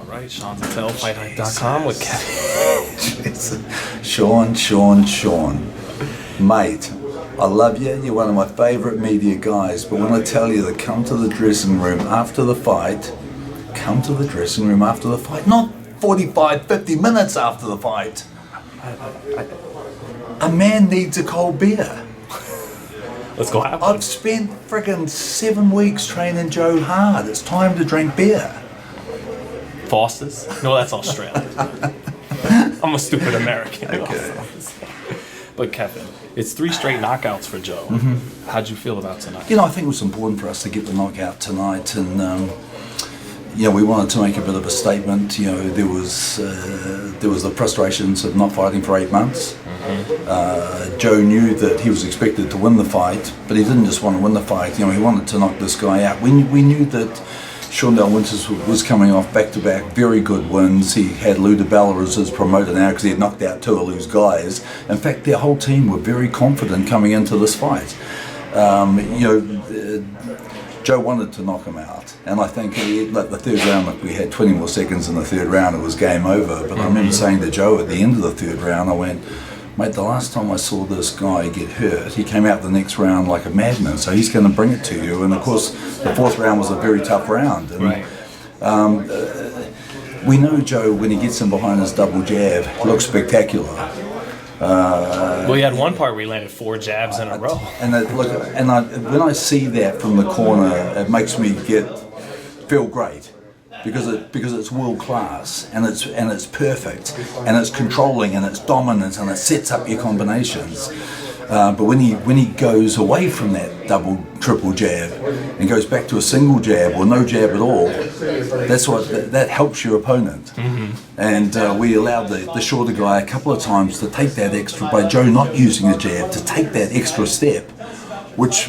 All right, Sean Patel, FightHype.com with Kevin. Sean. Mate, I love you. You're one of my favourite media guys. But when I tell you to come to the dressing room after the fight, come to the dressing room after the fight. Not 45, 50 minutes after the fight. A man needs a cold beer. Let's go have one. I've spent friggin' 7 weeks training Joe hard. It's time to drink beer. Foster's? No, that's Australia. I'm a stupid American. Okay. But Kevin, it's 3 straight knockouts for Joe. Mm-hmm. How'd you feel about tonight? You know, I think it was important for us to get the knockout tonight, and we wanted to make a bit of a statement. You know, there was the frustrations of not fighting for 8 months. Mm-hmm. Joe knew that he was expected to win the fight, but he didn't just want to win the fight. You know, he wanted to knock this guy out. We knew that Sean Dale Winters was coming off back-to-back very good wins. He had Lou DiBella as his promoter now because he had knocked out 2 of Lou's guys. In fact, their whole team were very confident coming into this fight. Joe wanted to knock him out, and I think the third round, we had 20 more seconds in the third round, it was game over. But I remember saying to Joe at the end of the third round, I went, mate, the last time I saw this guy get hurt, he came out the next round like a madman, so he's going to bring it to you. And of course, the 4th round was a very tough round. And, right. We know Joe, when he gets in behind his double jab, looks spectacular. Well, he had one part where he landed 4 jabs in a row. And when I see that from the corner, it makes me feel great. Because it's world class, and it's perfect, and it's controlling, and it's dominant, and it sets up your combinations. But when he goes away from that double, triple jab and goes back to a single jab or no jab at all, that helps your opponent. Mm-hmm. And we allowed the shorter guy a couple of times to take that extra, by Joe not using the jab, to take that extra step, which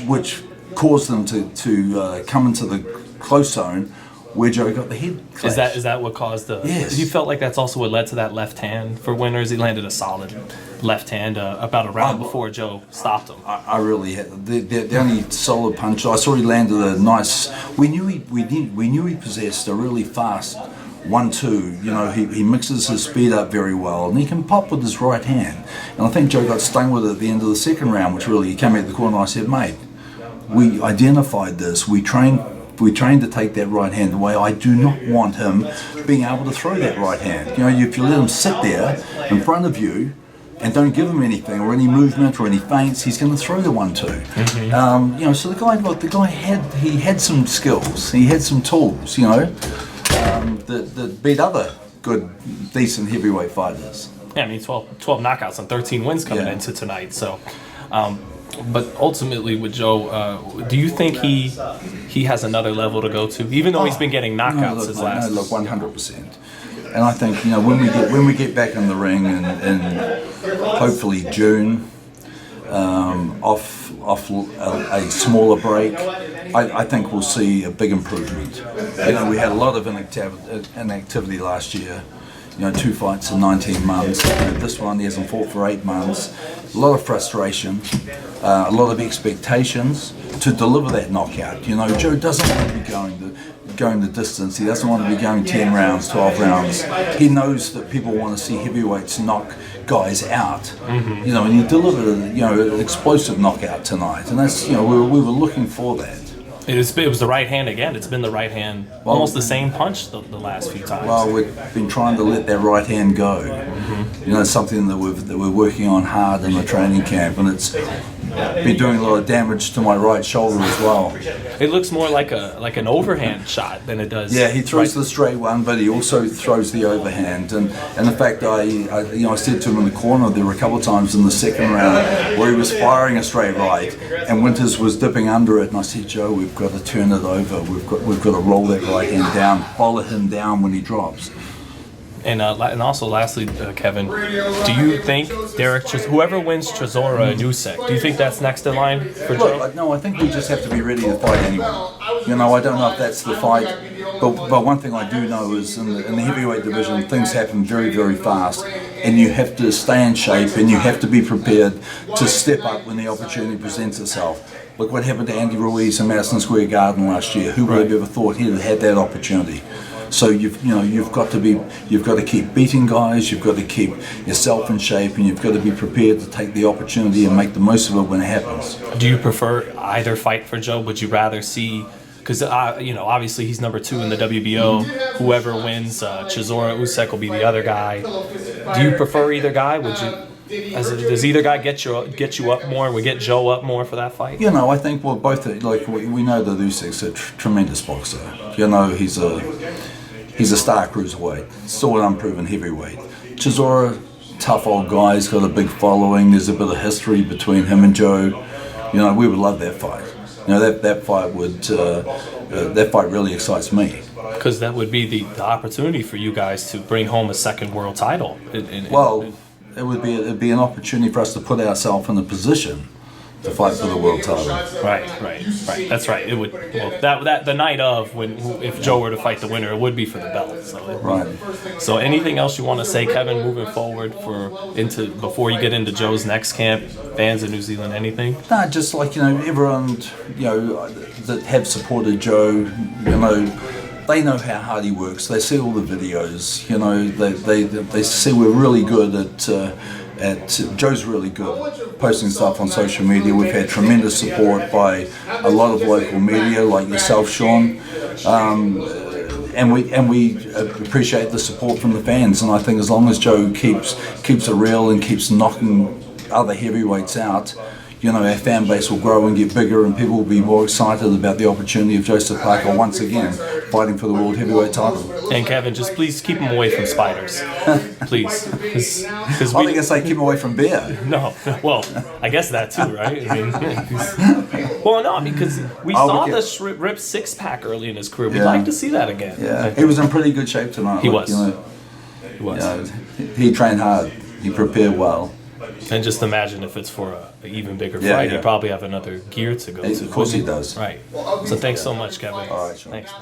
caused them to come into the close zone, where Joe got the head clash. Is that what caused the... Yes. You felt like that's also what led to that left hand for Winters? He landed a solid left hand about a round before Joe stopped him. I really had the only solid punch. I saw he landed a nice... We knew he possessed a really fast 1-2. You know, he mixes his speed up very well, and he can pop with his right hand. And I think Joe got stung with it at the end of the 2nd round, which really, he came out the corner and I said, mate, we identified this. We trained to take that right hand away. I do not want him being able to throw that right hand. You know, if you let him sit there in front of you and don't give him anything or any movement or any feints, he's going to throw the 1-2. Mm-hmm. So the guy had some skills. He had some tools. You know, that beat other good, decent heavyweight fighters. Yeah, I mean, 12 knockouts and 13 wins coming into tonight. So. But ultimately with Joe, do you think he has another level to go to, even though he's been getting knockouts his last? No, look, 100%. And I think, when we get back in the ring in hopefully June, off a smaller break, I think we'll see a big improvement. We had a lot of inactivity last year. 2 fights in 19 months. This one, he hasn't fought for 8 months. A lot of frustration, a lot of expectations to deliver that knockout. Joe doesn't want to be going the distance. He doesn't want to be going 10 rounds, 12 rounds. He knows that people want to see heavyweights knock guys out. Mm-hmm. And he delivered an explosive knockout tonight, and that's we were looking for that. It was the right hand again. It's been the right hand, almost the same punch the last few times. Well, we've been trying to let that right hand go. Mm-hmm. It's something that we're working on hard in the training camp, and it's been doing a lot of damage to my right shoulder as well. It looks more like an overhand shot than it does. Yeah, he throws the straight one, but he also throws the overhand. And the fact I said to him in the corner, there were a couple of times in the 2nd round where he was firing a straight right, and Winters was dipping under it, and I said, Joe, we've got to turn it over. We've got to roll that right hand down, follow him down when he drops. And also, lastly, Kevin, do you think whoever wins Chisora and Usyk, do you think that's next in line for Joe? No, I think we just have to be ready to fight anyone. I don't know if that's the fight, but one thing I do know is in the heavyweight division, things happen very, very fast, and you have to stay in shape, and you have to be prepared to step up when the opportunity presents itself. Look what happened to Andy Ruiz in Madison Square Garden last year. Who would have ever thought he'd have had that opportunity? So you've got to keep beating guys. You've got to keep yourself in shape, and you've got to be prepared to take the opportunity and make the most of it when it happens. Do you prefer either fight for Joe? Would you rather see? Because obviously he's number 2 in the WBO. Whoever wins, Chisora, Usyk will be the other guy. Do you prefer either guy? Would you? Does either guy get you up more? Would get Joe up more for that fight? I think both. Like we know that Usyk's a tremendous boxer. He's a star cruiserweight, still an unproven heavyweight. Chisora, tough old guy. He's got a big following. There's a bit of history between him and Joe. We would love that fight. That fight really excites me. Because that would be the opportunity for you guys to bring home a second world title. It'd be an opportunity for us to put ourselves in a position to fight for the world title. Right. That's right. It would. Well, that the night of if Joe were to fight the winner, it would be for the belt. So anything else you want to say, Kevin, moving forward before you get into Joe's next camp, fans in New Zealand, anything? No, just everyone that have supported Joe, they know how hard he works. They see all the videos. They see we're really good at Joe's really good posting stuff on social media. We've had tremendous support by a lot of local media, like yourself, Sean, and we appreciate the support from the fans. And I think as long as Joe keeps it real and keeps knocking other heavyweights out, our fan base will grow and get bigger, and people will be more excited about the opportunity of Joseph Parker once again fighting for the world heavyweight title. And Kevin, just please keep him away from spiders, please. I think I say keep him away from beer. No, well, I guess that too, right? Because we saw the ripped 6-pack early in his career. We'd like to see that again. Yeah, he was in pretty good shape tonight. He was. He was. He trained hard. He prepared well. And just imagine if it's for an even bigger fight, he'd probably have another gear to go to. Of course he does. Right. So thanks so much, Kevin. All right, sure. Thanks.